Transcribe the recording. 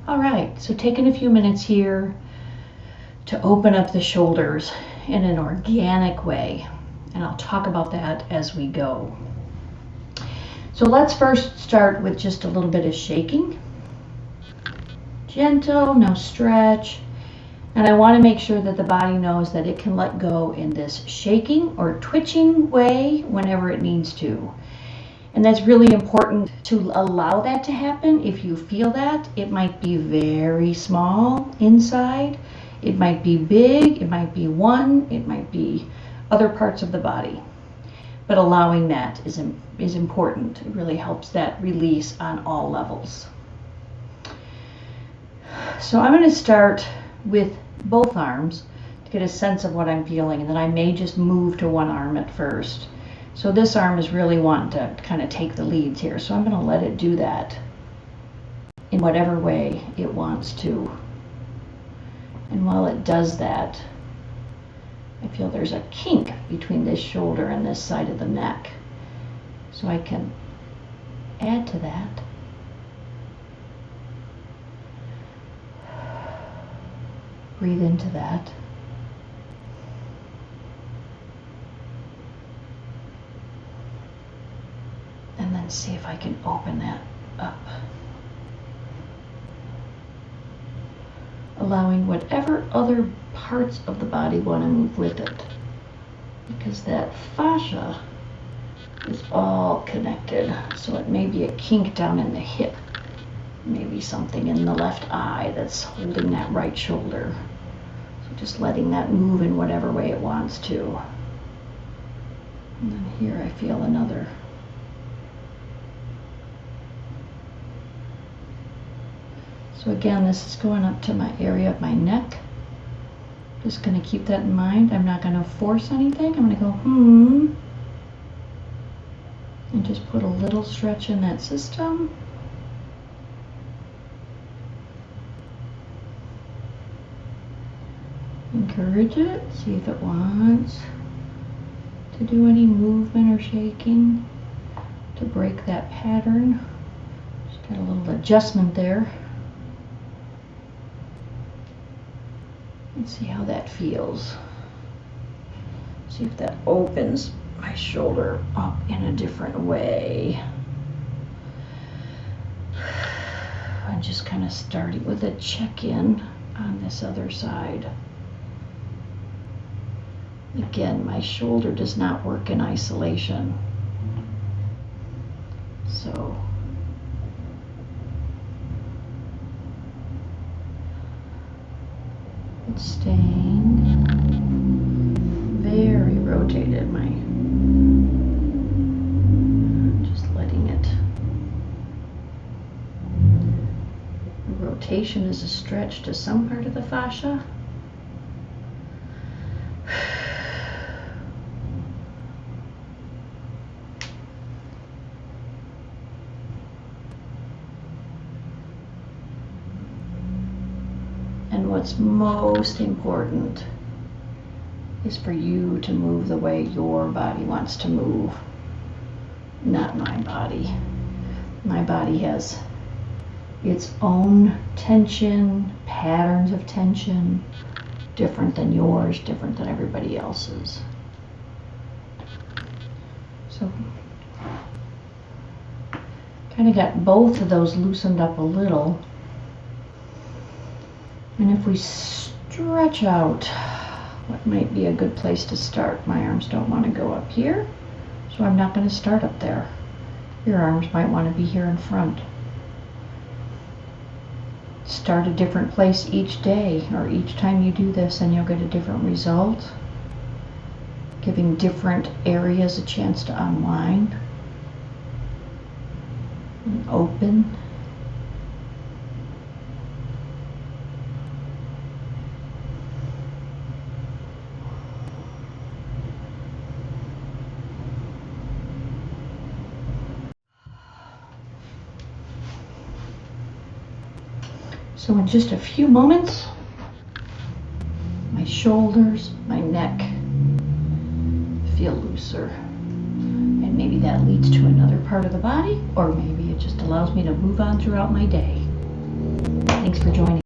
All right, so taking a few minutes here to open up the shoulders in an organic way, and I'll talk about that as we go. So let's first start with just a little bit of shaking. Gentle, no stretch. And I want to make sure that the body knows that it can let go in this shaking or twitching way whenever it needs to. And that's really important to allow that to happen. If you feel that, it might be very small inside. It might be big, it might be one, it might be other parts of the body. But allowing that is important. It really helps that release on all levels. So I'm going to start with both arms to get a sense of what I'm feeling, and then I may just move to one arm at first. So this arm is really wanting to kind of take the leads here, so I'm going to let it do that in whatever way it wants to. And while it does that, I feel there's a kink between this shoulder and this side of the neck. So I can add to that. Breathe into that. And then see if I can open that up. Allowing whatever other parts of the body want to move with it. Because that fascia is all connected. So it may be a kink down in the hip. Maybe something in the left eye that's holding that right shoulder. So just letting that move in whatever way it wants to. And then here I feel another. So again, this is going up to my area of my neck. Just going to keep that in mind. I'm not going to force anything. I'm going to go, and just put a little stretch in that system. Encourage it. See if it wants to do any movement or shaking to break that pattern. Just got a little adjustment there. And see how that feels. See if that opens my shoulder up in a different way. I'm just kind of starting with a check-in on this other side. Again, my shoulder does not work in isolation. So it's staying very rotated. Just letting it. The rotation is a stretch to some part of the fascia. And what's most important is for you to move the way your body wants to move, not my body. My body has its own tension, patterns of tension, different than yours, different than everybody else's. So, kind of got both of those loosened up a little. And if we stretch out, what might be a good place to start? My arms don't want to go up here, so I'm not going to start up there. Your arms might want to be here in front. Start a different place each day, or each time you do this, and you'll get a different result. Giving different areas a chance to unwind and open. So in just a few moments, my shoulders, my neck feel looser. And maybe that leads to another part of the body, or maybe it just allows me to move on throughout my day. Thanks for joining.